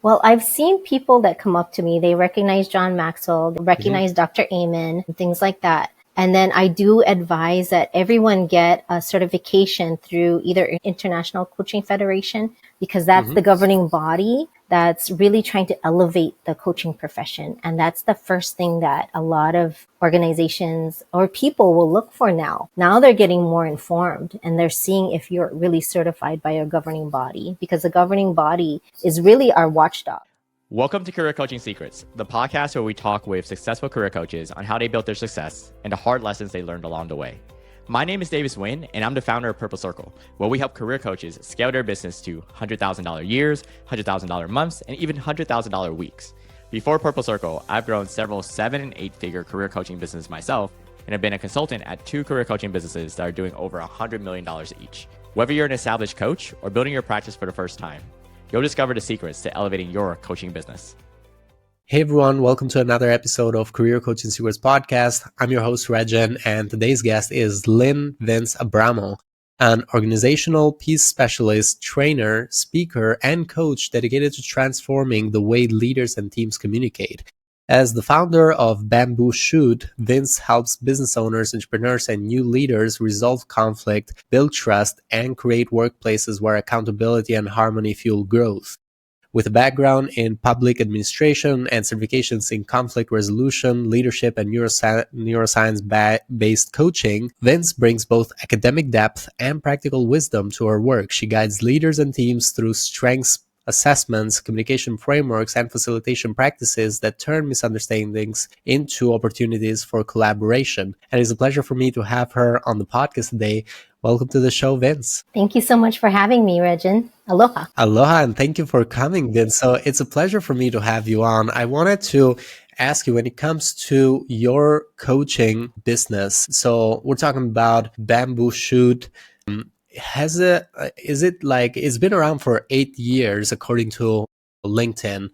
Well, I've seen people that come up to me. They recognize John Maxwell, they recognize Dr. Amen, and things like that. And then I do advise that everyone get a certification through either International Coaching Federation, because that's the governing body that's really trying to elevate the coaching profession. And that's the first thing that a lot of organizations or people will look for now. Now they're getting more informed and they're seeing if you're really certified by a governing body, because the governing body is really our watchdog. Welcome to Career Coaching Secrets, the podcast where we talk with successful career coaches on how they built their success and the hard lessons they learned along the way. My name is Davis Nguyen, and I'm the founder of Purple Circle, where we help career coaches scale their business to $100,000 years, $100,000 months, and even $100,000 weeks. Before Purple Circle, I've grown several 7- and 8-figure career coaching businesses myself, and have been a consultant at 2 career coaching businesses that are doing over $100 million each. Whether you're an established coach or building your practice for the first time, you'll discover the secrets to elevating your coaching business. Hey everyone, welcome to another episode of Career Coaching Secrets Podcast. I'm your host Rexhen, and today's guest is Lynn Vince Abramo, an organizational peace specialist, trainer, speaker, and coach dedicated to transforming the way leaders and teams communicate. As the founder of Bamboo Shoot, Vince helps business owners, entrepreneurs, and new leaders resolve conflict, build trust, and create workplaces where accountability and harmony fuel growth. With a background in public administration and certifications in conflict resolution, leadership, and neuroscience-based coaching, Vince brings both academic depth and practical wisdom to her work. She guides leaders and teams through strengths assessments, communication frameworks, and facilitation practices that turn misunderstandings into opportunities for collaboration. And it's a pleasure for me to have her on the podcast today. Welcome to the show, Vince. Thank you so much for having me, Rexhen. Aloha. Aloha, and thank you for coming, Vince. So it's a pleasure for me to have you on. I wanted to ask you, when it comes to your coaching business, so we're talking about Bamboo Shoot. It's been around for 8 years, according to LinkedIn.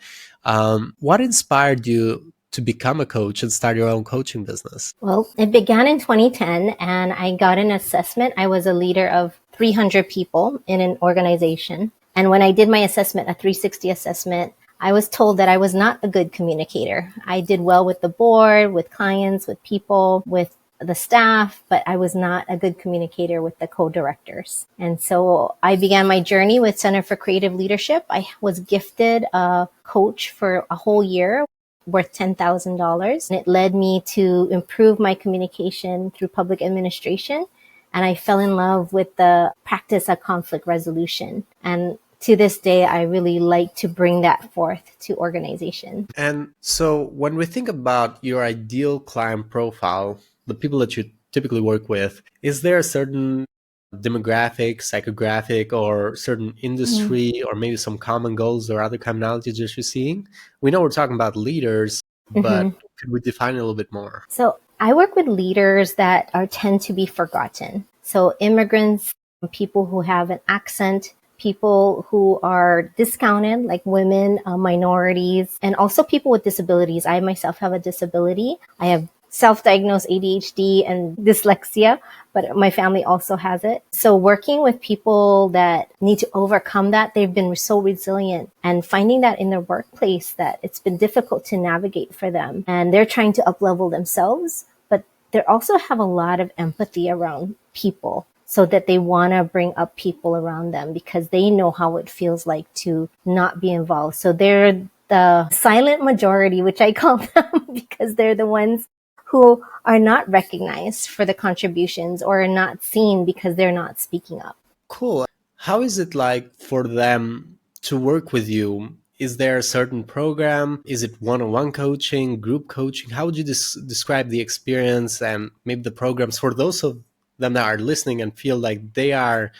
What inspired you to become a coach and start your own coaching business? Well, it began in 2010 and I got an assessment. I was a leader of 300 people in an organization. And when I did my assessment, a 360 assessment, I was told that I was not a good communicator. I did well with the board, with clients, with people, with the staff, but I was not a good communicator with the co-directors. And so I began my journey with Center for Creative Leadership. I was gifted a coach for a whole year worth $10,000. And it led me to improve my communication through public administration. And I fell in love with the practice of conflict resolution. And to this day, I really like to bring that forth to organizations. And so when we think about your ideal client profile, the people that you typically work with, is there a certain demographic, psychographic, or certain industry, or maybe some common goals or other commonalities that you're seeing? We know we're talking about leaders, but could we define it a little bit more? So I work with leaders that tend to be forgotten. So immigrants, people who have an accent, people who are discounted, like women, minorities, and also people with disabilities. I myself have a disability. I have self-diagnosed ADHD and dyslexia, but my family also has it. So working with people that need to overcome that, they've been so resilient, and finding that in their workplace that it's been difficult to navigate for them. And they're trying to up-level themselves, but they also have a lot of empathy around people, so that they want to bring up people around them because they know how it feels like to not be involved. So they're the silent majority, which I call them, because they're the ones who are not recognized for the contributions or are not seen because they're not speaking up. Cool. How is it like for them to work with you? Is there a certain program? Is it one-on-one coaching, group coaching? How would you describe the experience and maybe the programs for those of them that are listening and feel like they are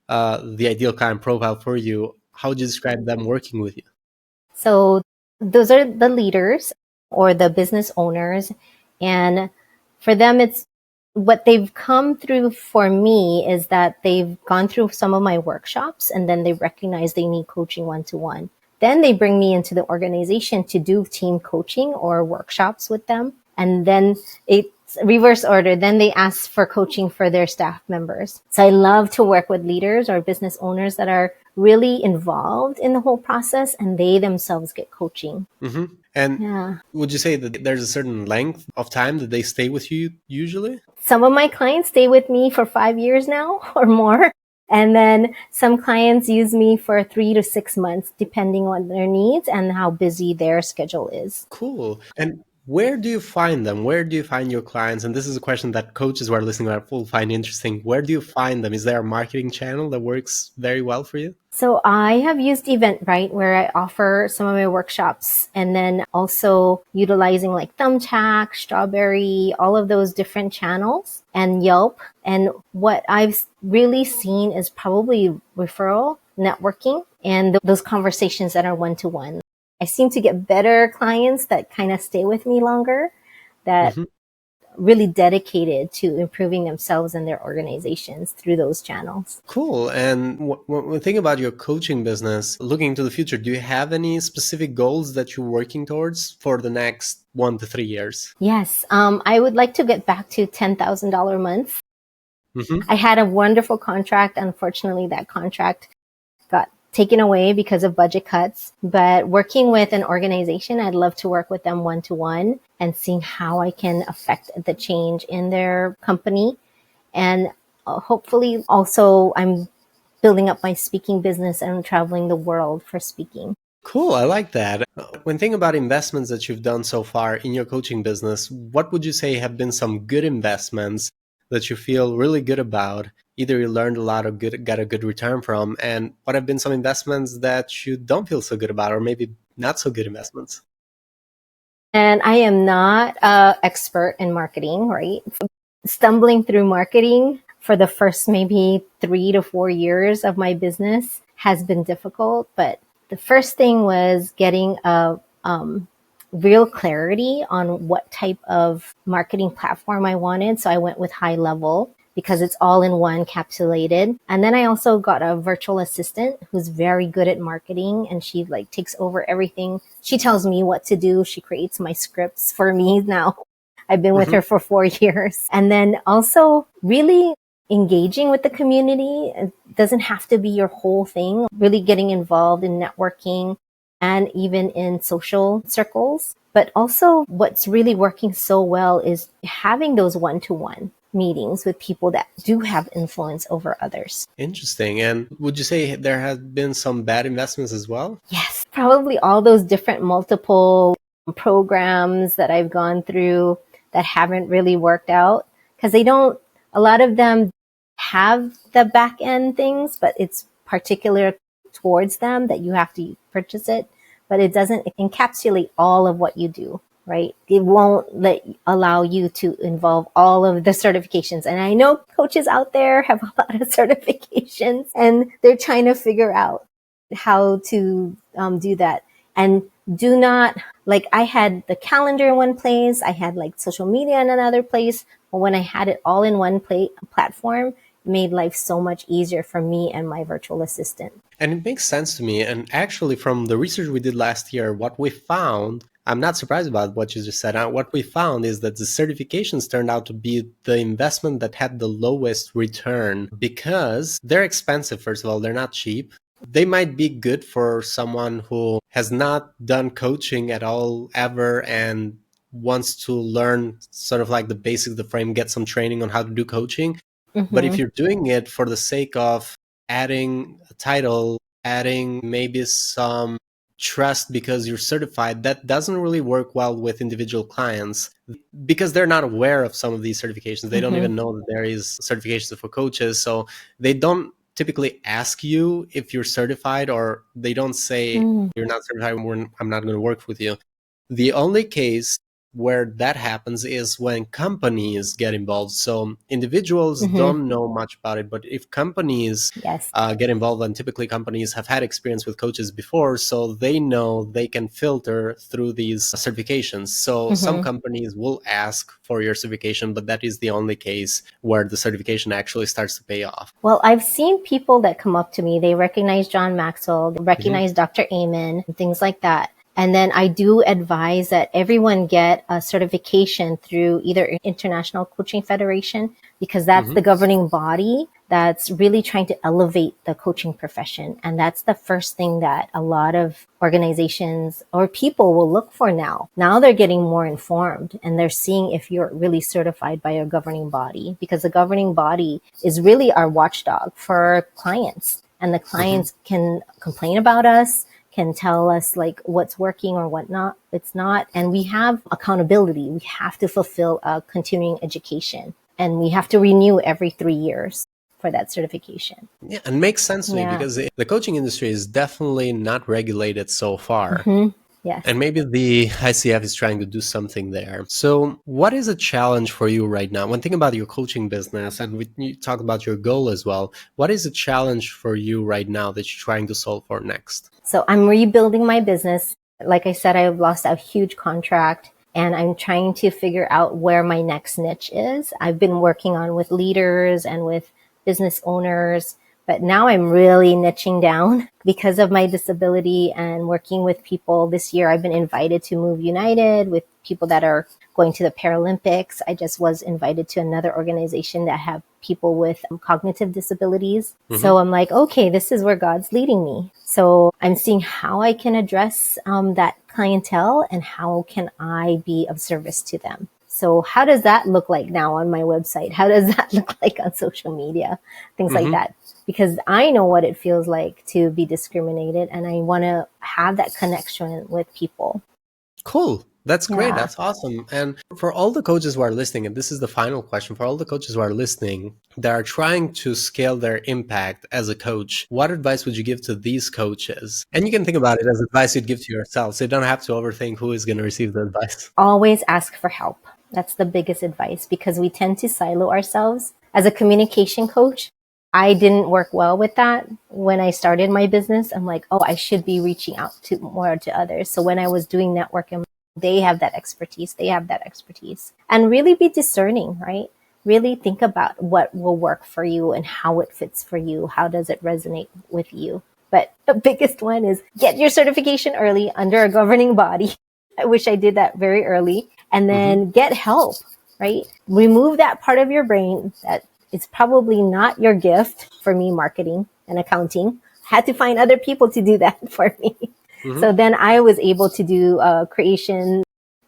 the ideal client profile for you? How would you describe them working with you? So those are the leaders or the business owners. And for them, it's what they've come through for me is that they've gone through some of my workshops and then they recognize they need coaching one-to-one. Then they bring me into the organization to do team coaching or workshops with them. And then it's reverse order. Then they ask for coaching for their staff members. So I love to work with leaders or business owners that are really involved in the whole process, and they themselves get coaching. Mm-hmm. And Yeah. would you say that there's a certain length of time that they stay with you usually? Some of my clients stay with me for 5 years now or more. And then some clients use me for 3 to 6 months, depending on their needs and how busy their schedule is. Cool. And where do you find them? Where do you find your clients? And this is a question that coaches who are listening will find interesting. Where do you find them? Is there a marketing channel that works very well for you? So I have used Eventbrite, where I offer some of my workshops, and then also utilizing like Thumbtack, Strawberry, all of those different channels, and Yelp. And what I've really seen is probably referral, networking, and those conversations that are one-to-one. I seem to get better clients that kind of stay with me longer, that Mhm. really dedicated to improving themselves and their organizations through those channels. Cool. And when we think about your coaching business, looking into the future, do you have any specific goals that you're working towards for the next 1 to 3 years? Yes, I would like to get back to $10,000 months. Mm-hmm. I had a wonderful contract. Unfortunately, that contract got taken away because of budget cuts. But working with an organization, I'd love to work with them one-to-one and seeing how I can affect the change in their company. And hopefully also I'm building up my speaking business and traveling the world for speaking. Cool. I like that. When thinking about investments that you've done so far in your coaching business, what would you say have been some good investments that you feel really good about? Either you learned a lot or got a good return from, and what have been some investments that you don't feel so good about, or maybe not so good investments? And I am not an expert in marketing, right? Stumbling through marketing for the first maybe 3 to 4 years of my business has been difficult. But the first thing was getting a real clarity on what type of marketing platform I wanted. So I went with High Level because it's all in one, capsulated. And then I also got a virtual assistant who's very good at marketing, and she like takes over everything. She tells me what to do. She creates my scripts for me now. I've been with Mm-hmm. her for 4 years. And then also really engaging with the community. It doesn't have to be your whole thing. Really getting involved in networking and even in social circles. But also what's really working so well is having those one-to-one meetings with people that do have influence over others. Interesting. And would you say there have been some bad investments as well? Yes, probably all those different multiple programs that I've gone through that haven't really worked out, because a lot of them have the back end things, but it's particular towards them that you have to purchase it, but it doesn't encapsulate all of what you do, right? It won't allow you to involve all of the certifications. And I know coaches out there have a lot of certifications and they're trying to figure out how to do that. And do not, like, I had the calendar in one place, I had like social media in another place, but when I had it all in one platform, it made life so much easier for me and my virtual assistant. And it makes sense to me. And actually, from the research we did last year, what we found, I'm not surprised about what you just said. What we found is that the certifications turned out to be the investment that had the lowest return because they're expensive. First of all, they're not cheap. They might be good for someone who has not done coaching at all ever and wants to learn sort of like the basics, the frame, get some training on how to do coaching. But if Mm-hmm. you're doing it for the sake of adding a title, adding maybe some trust because you're certified, that doesn't really work well with individual clients because they're not aware of some of these certifications. They don't Mm-hmm. even know that there is certifications for coaches. So they don't typically ask you if you're certified, or they don't say you're not certified, I'm not going to work with you. The only case where that happens is when companies get involved. So individuals Mm-hmm. don't know much about it, but if companies Yes. get involved, and typically companies have had experience with coaches before, so they know they can filter through these certifications. So some Mm-hmm. companies will ask for your certification, but that is the only case where the certification actually starts to pay off. Well, I've seen people that come up to me, they recognize John Maxwell, they recognize Dr. Amen, and things like that. And then I do advise that everyone get a certification through either International Coaching Federation, because that's the governing body that's really trying to elevate the coaching profession. And that's the first thing that a lot of organizations or people will look for now. Now they're getting more informed and they're seeing if you're really certified by a governing body, because the governing body is really our watchdog for clients. And the clients can complain about us, can tell us like what's working or what not, it's not. And we have accountability. We have to fulfill a continuing education and we have to renew every 3 years for that certification. Yeah, and makes sense to me because the coaching industry is definitely not regulated so far. Yes. And maybe the ICF is trying to do something there. So what is a challenge for you right now? When thinking about your coaching business, and you talk about your goal as well, what is a challenge for you right now that you're trying to solve for next? So I'm rebuilding my business. Like I said, I've lost a huge contract and I'm trying to figure out where my next niche is. I've been working on with leaders and with business owners, but now I'm really niching down because of my disability and working with people. This year, I've been invited to Move United with people that are going to the Paralympics. I just was invited to another organization that have people with cognitive disabilities. So I'm like, okay, this is where God's leading me. So I'm seeing how I can address that clientele and how can I be of service to them. So how does that look like now on my website? How does that look like on social media? Things like that. Because I know what it feels like to be discriminated and I want to have that connection with people. Cool. That's great. That's awesome. And for all the coaches who are listening, and this is the final question, for all the coaches who are listening that are trying to scale their impact as a coach, what advice would you give to these coaches? And you can think about it as advice you'd give to yourself. So you don't have to overthink who is going to receive the advice. Always ask for help. That's the biggest advice because we tend to silo ourselves. As a communication coach, I didn't work well with that. When I started my business, I'm like, oh, I should be reaching out to more to others. So when I was doing networking, they have that expertise. They have that expertise. And really be discerning, right? Really think about what will work for you and how it fits for you. How does it resonate with you? But the biggest one is get your certification early under a governing body. I wish I did that very early. And then get help, right? Remove that part of your brain that is probably not your gift. For me, marketing and accounting. Had to find other people to do that for me. So then I was able to do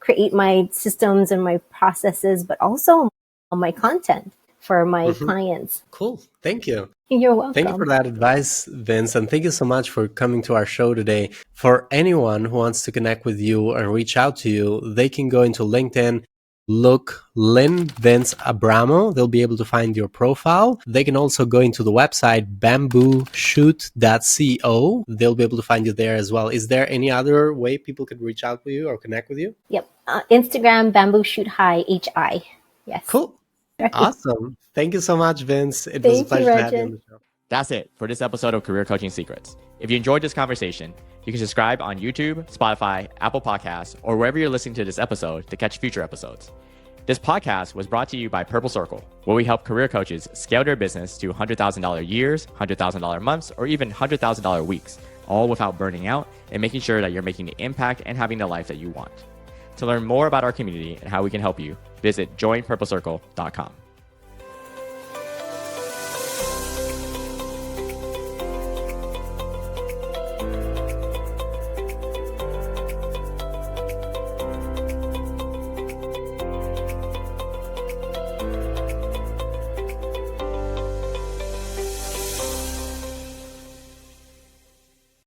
create my systems and my processes, but also my content for my clients. Cool. Thank you. You're welcome. Thank you for that advice, Vince. And thank you so much for coming to our show today. For anyone who wants to connect with you and reach out to you, they can go into LinkedIn, look Lynn Vince Abramo. They'll be able to find your profile. They can also go into the website bambooshoot.co. They'll be able to find you there as well. Is there any other way people could reach out with you or connect with you? Yep. Instagram, bamboo shoot high, HI. Yes. Cool. Awesome. Thank you so much, Vince. It was a pleasure to have you on the show. That's it for this episode of Career Coaching Secrets. If you enjoyed this conversation, you can subscribe on YouTube, Spotify, Apple Podcasts, or wherever you're listening to this episode to catch future episodes. This podcast was brought to you by Purple Circle, where we help career coaches scale their business to $100,000 years, $100,000 months, or even $100,000 weeks, all without burning out and making sure that you're making the impact and having the life that you want. To learn more about our community and how we can help you, visit joinpurplecircle.com.